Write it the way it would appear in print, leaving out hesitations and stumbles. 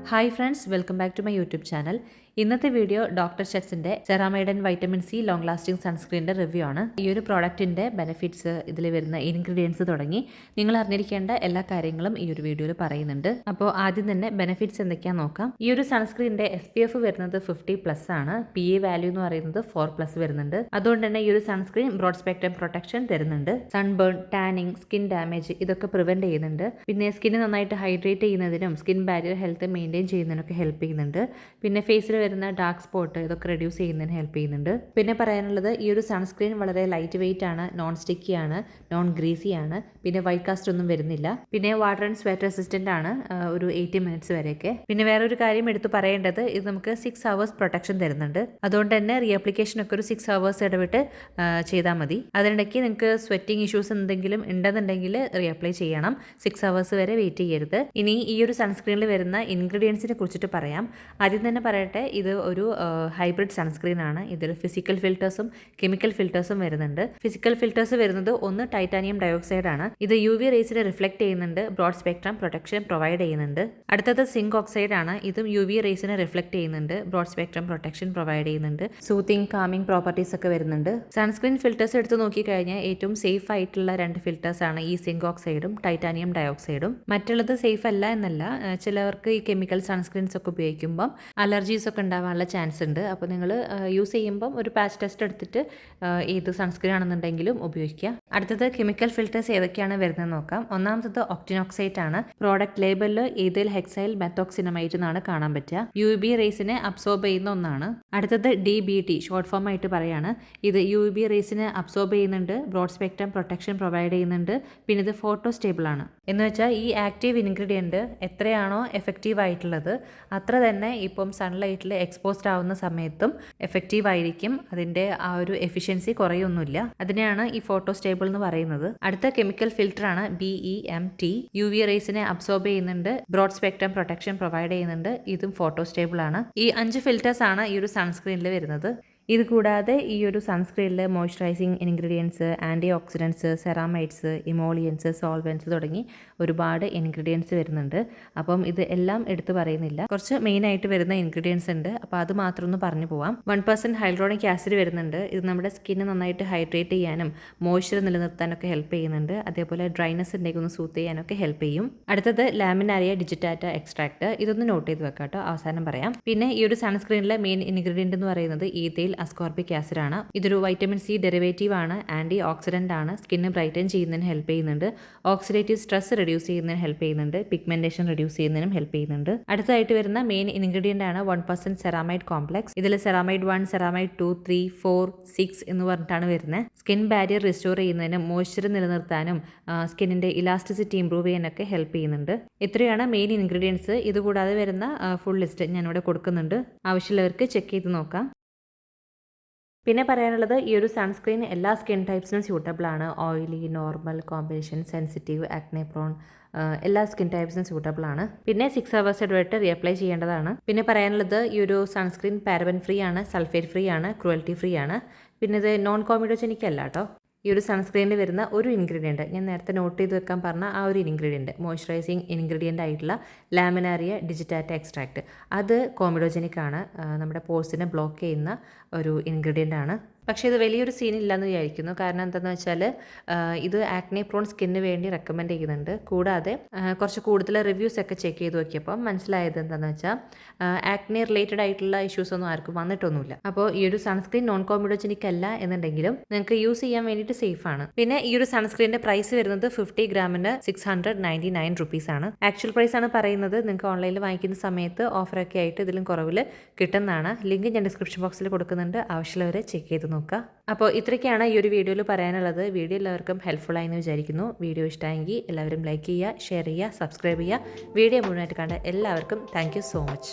Hi friends, welcome back to my YouTube channel. ഇന്നത്തെ video doctor ഷെറ്റ്സിൻ്റെ ceramide and vitamin C long lasting സൺസ്ക്രീനിൻ്റെ review ആണ്. ഈ ഒരു പ്രോഡക്റ്റിൻ്റെ ബെനിഫിറ്റ്സ്, ഇതിൽ വരുന്ന ഇൻഗ്രീഡിയൻസ് തുടങ്ങി നിങ്ങൾ അറിഞ്ഞിരിക്കേണ്ട എല്ലാ കാര്യങ്ങളും ഈ ഒരു വീഡിയോയിൽ പറയുന്നുണ്ട്. അപ്പോൾ ആദ്യം തന്നെ ബെനിഫിറ്റ്സ് എന്തൊക്കെയാണെന്ന് നോക്കാം. ഈ ഒരു സൺസ്ക്രീനിൻ്റെ SPF വരുന്നത് 50+ ആണ്. PA വാല്യൂ എന്ന് പറയുന്നത് 4+ വരുന്നുണ്ട്. അതുകൊണ്ട് തന്നെ ഈ ഒരു സൺസ്ക്രീൻ ബ്രോഡ് സ്പെക്ട്രം പ്രൊട്ടക്ഷൻ തരുന്നുണ്ട്. സൺബേൺ, ടാനിങ്, സ്കിൻ ഡാമേജ് ഇതൊക്കെ പ്രിവെന്റ് ചെയ്യുന്നുണ്ട്. പിന്നെ സ്കിൻ നന്നായിട്ട് ഹൈഡ്രേറ്റ് ചെയ്യുന്നതിനും സ്കിൻ ബാരിയർ ഹെൽത്ത് മെയിൻറ്റെയിൻ ചെയ്യുന്നതിനൊക്കെ ഹെൽപ്പ് ചെയ്യുന്നുണ്ട്. പിന്നെ ഫേസിൽ വരുന്ന ഡാർക്ക് സ്പോട്ട് ഇതൊക്കെ റെഡ്യൂസ് ചെയ്യുന്നതിന് ഹെൽപ്പ് ചെയ്യുന്നുണ്ട്. പിന്നെ പറയാനുള്ളത്, ഈ ഒരു സൺസ്ക്രീൻ വളരെ ലൈറ്റ് വെയിറ്റ് ആണ്, നോൺ സ്റ്റിക്കി ആണ്, നോൺ ഗ്രീസി ആണ്, പിന്നെ വൈറ്റ് കാസ്റ്റ് ഒന്നും വരുന്നില്ല. പിന്നെ വാട്ടർ ആൻഡ് സ്വെറ്റ് റെസിസ്റ്റന്റ് ആണ്, ഒരു 80 മിനിറ്റ്സ് വരെയൊക്കെ. പിന്നെ വേറൊരു കാര്യം എടുത്ത് പറയേണ്ടത്, ഇത് നമുക്ക് 6 hours പ്രൊട്ടക്ഷൻ തരുന്നുണ്ട്. അതുകൊണ്ട് തന്നെ റീഅപ്ലിക്കേഷൻ ഒക്കെ ഒരു 6 hours ഇടവിട്ട് ചെയ്താൽ മതി. അതിനിടയ്ക്ക് നിങ്ങൾക്ക് സ്വെറ്റിംഗ് ഇഷ്യൂസ് എന്തെങ്കിലും ഉണ്ടെന്നുണ്ടെങ്കിൽ റീഅപ്ലൈ ചെയ്യണം. 6 hours വരെ വെയിറ്റ് ചെയ്യരുത്. ഇനി ഈ ഒരു സൺസ്ക്രീനിൽ വരുന്ന ഇൻഗ്രീഡിയൻസിനെ കുറിച്ചിട്ട് പറയാം. ആദ്യം തന്നെ പറയട്ടെ, ഇത് ഒരു ഹൈബ്രിഡ് സൺസ്ക്രീൻ ആണ്. ഇതിൽ ഫിസിക്കൽ ഫിൽറ്റേഴ്സും കെമിക്കൽ ഫിൽറ്റേഴ്സും വരുന്നുണ്ട്. ഫിസിക്കൽ ഫിൽറ്റേഴ്സ് വരുന്നത് ഒന്ന് ടൈറ്റാനിയം ഡയോക്സൈഡ് ആണ്. ഇത് UV റേസിനെ റിഫ്ലക്ട് ചെയ്യുന്നുണ്ട്, ബ്രോഡ് സ്പെക്ട്രം പ്രൊട്ടക്ഷൻ പ്രൊവൈഡ് ചെയ്യുന്നുണ്ട്. അടുത്തത് സിങ്ക് ഓക്സൈഡ് ആണ്. ഇതും UV റേസിനെ റിഫ്ലക്ട് ചെയ്യുന്നുണ്ട്, ബ്രോഡ് സ്പെക്ട്രം പ്രൊട്ടക്ഷൻ പ്രൊവൈഡ് ചെയ്യുന്നുണ്ട്. സൂത്തിങ്, കാമിങ് പ്രോപ്പർട്ടീസ് ഒക്കെ വരുന്നുണ്ട്. സൺസ്ക്രീൻ ഫിൽറ്റേഴ്സ് എടുത്ത് നോക്കിക്കഴിഞ്ഞാൽ ഏറ്റവും സേഫ് ആയിട്ടുള്ള 2 ഫിൽറ്റേഴ്സ് ആണ് ഈ സിങ്ക് ഓക്സൈഡും ടൈറ്റാനിയം ഡയോക്സൈഡും. മറ്റുള്ളത് സേഫ് അല്ല എന്നല്ല, ചിലവർക്ക് ഈ കെമിക്കൽ സൺസ്ക്രീൻസ് ഒക്കെ ഉപയോഗിക്കുമ്പം അലർജീസ് ഒക്കെ ഉണ്ടാവാനുള്ള ചാൻസ് ഉണ്ട്. അപ്പോൾ നിങ്ങൾ യൂസ് ചെയ്യുമ്പം ഒരു പാച്ച് ടെസ്റ്റ് എടുത്തിട്ട് ഏത് സൺസ്ക്രീൻ ആണെന്നുണ്ടെങ്കിലും ഉപയോഗിക്കുക. അടുത്തത് കെമിക്കൽ ഫിൽറ്റേഴ്സ് ഏതൊക്കെയാണ് വരുന്നത് നോക്കാം. ഒന്നാമത്തത് ഒക്ടിനോക്സൈറ്റ് ആണ്. പ്രോഡക്റ്റ് ലേബലിൽ ഏതിൽ ഹെക്സൈൽ മെത്തോക്സിനമൈറ്റ് എന്നാണ് കാണാൻ പറ്റുക. UV റേസിനെ അബ്സോർബ് ചെയ്യുന്ന ഒന്നാണ്. അടുത്തത് DBT, ഷോർട്ട് ഫോം ആയിട്ട് പറയാണ്. ഇത് UV റേസിനെ അബ്സോർബ് ചെയ്യുന്നുണ്ട്, ബ്രോഡ് സ്പെക്ട്രം പ്രൊട്ടക്ഷൻ പ്രൊവൈഡ് ചെയ്യുന്നുണ്ട്. പിന്നെ ഇത് ഫോട്ടോ സ്റ്റേബിൾ ആണ്. എന്ന് വെച്ചാൽ ഈ ആക്റ്റീവ് ഇൻഗ്രീഡിയൻറ്റ് എത്രയാണോ എഫക്റ്റീവ് ആയിട്ടുള്ളത് അത്ര തന്നെ ഇപ്പം സൺലൈറ്റിൽ എക്സ്പോസ്ഡ് ആവുന്ന സമയത്തും എഫക്റ്റീവ് ആയിരിക്കും. അതിൻ്റെ ആ ഒരു എഫിഷ്യൻസി കുറയൊന്നുമില്ല. അതിനെയാണ് ഈ ഫോട്ടോ സ്റ്റേബിൾ എന്ന് പറയുന്നത്. അടുത്ത കെമിക്കൽ ഫിൽറ്റർ ആണ് BEMT. UV റേസിനെ അബ്സോർബ് ചെയ്യുന്നുണ്ട്, ബ്രോഡ് സ്പെക്ട്രം പ്രൊട്ടക്ഷൻ പ്രൊവൈഡ് ചെയ്യുന്നുണ്ട്. ഇതും ഫോട്ടോ സ്റ്റേബിൾ ആണ്. ഈ 5 ഫിൽറ്റേഴ്സ് ആണ് ഈ ഒരു സൺസ്ക്രീനിൽ വരുന്നത്. ഇത് കൂടാതെ ഈ ഒരു സൺസ്ക്രീനിൽ moisturising ingredients, antioxidants, ceramides, emollients, solvents തുടങ്ങി ഒരുപാട് ഇൻഗ്രീഡിയൻസ് വരുന്നുണ്ട്. അപ്പം ഇത് എല്ലാം എടുത്ത് പറയുന്നില്ല, കുറച്ച് മെയിനായിട്ട് വരുന്ന ഇൻഗ്രീഡിയൻസ് ഉണ്ട്. അപ്പോൾ അത് മാത്രം ഒന്ന് പറഞ്ഞു പോവാം. 1% ഹൈഡ്രോണിക് ആസിഡ് വരുന്നുണ്ട്. ഇത് നമ്മുടെ സ്കിന്ന് നന്നായിട്ട് ഹൈഡ്രേറ്റ് ചെയ്യാനും മോയ്സ്ചർ നിലനിർത്താനൊക്കെ ഹെൽപ്പ് ചെയ്യുന്നുണ്ട്. അതേപോലെ ഡ്രൈനസ് ഉണ്ടെങ്കിൽ ഒന്ന് സൂത്ത് ചെയ്യാനൊക്കെ ഹെൽപ്പ് ചെയ്യും. അടുത്തത് ലാമിനാരിയ ഡിജിറ്റാറ്റ എക്സ്ട്രാക്ട്. ഇതൊന്ന് നോട്ട് ചെയ്ത് വെക്കാം കേട്ടോ, അവസാനം പറയാം. പിന്നെ ഈ ഒരു സൺസ്ക്രീനിലെ മെയിൻ ഇൻഗ്രീഡിയൻ്റ് എന്ന് പറയുന്നത് ഈഥൈൽ അസ്കോർബിക് ആസിഡ് ആണ്. ഇതൊരു വൈറ്റമിൻ സി ഡെറിവേറ്റീവ് ആണ്, ആൻറ്റി ഓക്സിഡന്റ് ആണ്, സ്കിന്ന് ബ്രൈറ്റൻ ചെയ്യുന്നതിന് ഹെൽപ്പ് ചെയ്യുന്നുണ്ട്, ഓക്സിഡേറ്റീവ് സ്ട്രെസ് റെഡ്യൂസ് ചെയ്യുന്നതിന് ഹെൽപ്പ് ചെയ്യുന്നുണ്ട്, പിഗ്മെന്റേഷൻ റെഡ്യൂസ് ചെയ്യുന്നതിനും ഹെൽപ്പ് ചെയ്യുന്നുണ്ട്. അടുത്തായിട്ട് വരുന്ന മെയിൻ ഇൻഗ്രീഡിയന്റ് ആണ് 1% സെറാമൈഡ് കോംപ്ലക്സ്. ഇതിൽ സെറാമൈഡ് 1, സെറാമൈഡ് 2, 3, 4, 6 എന്ന് പറഞ്ഞിട്ടാണ് വരുന്നത്. സ്കിൻ ബാരിയർ റിസ്റ്റോർ ചെയ്യുന്നതിനും മോയ്സ്ചർ നിലനിർത്താനും സ്കിന്നിന്റെ ഇലാസ്റ്റിസിറ്റി ഇംപ്രൂവ് ചെയ്യാനൊക്കെ ഹെൽപ്പ് ചെയ്യുന്നുണ്ട്. ഇത്രയാണ് മെയിൻ ഇൻഗ്രീഡിയൻസ്. ഇതുകൂടാതെ വരുന്ന ഫുൾ ലിസ്റ്റ് ഞാനിവിടെ കൊടുക്കുന്നുണ്ട്, ആവശ്യമുള്ളവർക്ക് ചെക്ക് ചെയ്ത് നോക്കാം. പിന്നെ പറയാനുള്ളത്, ഈ ഒരു സൺസ്ക്രീൻ എല്ലാ സ്കിൻ ടൈപ്സിനും സ്യൂട്ടബിൾ ആണ്. Oily, normal, combination, sensitive, acne prone എല്ലാ സ്കിൻ ടൈപ്സിനും സ്യൂട്ടബിൾ ആണ്. പിന്നെ 6 hours ഇടവിട്ട് റീഅപ്ലൈ ചെയ്യേണ്ടതാണ്. പിന്നെ പറയാനുള്ളത്, ഈ ഒരു സൺസ്ക്രീൻ പാരബൻ ഫ്രീ ആണ്, സൾഫേറ്റ് ഫ്രീ ആണ്, ക്രുവൽറ്റി ഫ്രീ ആണ്. പിന്നെ ഇത് നോൺ കോമിഡോജനിക് അല്ല കേട്ടോ. ഈ ഒരു സൺസ്ക്രീനിൽ വരുന്ന ഒരു ഇൻഗ്രീഡിയൻറ്റ്, ഞാൻ നേരത്തെ നോട്ട് ചെയ്ത് വെക്കാൻ പറഞ്ഞ ആ ഒരു ഇൻഗ്രീഡിയൻറ്റ്, മോയ്സ്ചറൈസിങ് ഇൻഗ്രീഡിയൻ്റ് ആയിട്ടുള്ള ലാമിനാരിയ ഡിജിറ്റാറ്റ എക്സ്ട്രാക്ട്, അത് കോമിഡോജനിക് ആണ്. നമ്മുടെ പോഴ്സിനെ ബ്ലോക്ക് ചെയ്യുന്ന ഒരു ഇൻഗ്രീഡിയൻ്റ് ആണ്. പക്ഷേ ഇത് വലിയൊരു സീൻ ഇല്ലയെന്ന് വിചാരിക്കുന്നു. കാരണം എന്താണെന്ന് വെച്ചാൽ ഇത് ആക്നെ പ്രോൺ സ്കിന്നിന് വേണ്ടി റെക്കമെൻഡ് ചെയ്യുന്നുണ്ട്. കൂടാതെ കുറച്ച് കൂടുതൽ റിവ്യൂസ് ഒക്കെ ചെക്ക് ചെയ്ത് നോക്കിയപ്പോൾ മനസ്സിലായത് എന്താണെന്ന് വെച്ചാൽ ആക്നെ റിലേറ്റഡ് ആയിട്ടുള്ള ഇഷ്യൂസ് ഒന്നും ആർക്കും വന്നിട്ടൊന്നുമില്ല. അപ്പോൾ ഈ ഒരു സൺസ്ക്രീൻ നോൺ കോമിഡോജനിക് അല്ല എന്നുണ്ടെങ്കിലും നിങ്ങൾക്ക് യൂസ് ചെയ്യാൻ വേണ്ടിയിട്ട് സേഫ് ആണ്. പിന്നെ ഈ ഒരു സൺസ്ക്രീനിൻ്റെ പ്രൈസ് വരുന്നത് 50 ഗ്രാമിന് 699 rupees ആണ്. ആക്ച്വൽ പ്രൈസ് ആണ് പറയുന്നത്. നിങ്ങൾക്ക് ഓൺലൈനിൽ വാങ്ങിക്കുന്ന സമയത്ത് ഓഫറൊക്കെ ആയിട്ട് ഇതിലും കുറവിൽ കിട്ടുന്നതാണ്. ലിങ്ക് ഞാൻ ഡിസ്ക്രിപ്ഷൻ ബോക്സിൽ കൊടുക്കുന്നുണ്ട്, ആവശ്യമുള്ളവരെ ചെക്ക് ചെയ്ത് നോക്കുക. അപ്പോൾ ഇത്രയ്ക്കാണ് ഈ ഒരു വീഡിയോയിൽ പറയാനുള്ളത്. വീഡിയോ എല്ലാവർക്കും ഹെൽപ്ഫുൾ ആയെന്ന് വിചാരിക്കുന്നു. വീഡിയോ ഇഷ്ടമായെങ്കിൽ എല്ലാവരും ലൈക്ക് ചെയ്യുക, ഷെയർ ചെയ്യുക, സബ്സ്ക്രൈബ് ചെയ്യുക. വീഡിയോ മുഴുവനായിട്ട് കണ്ട എല്ലാവർക്കും താങ്ക് യു സോ മച്ച്.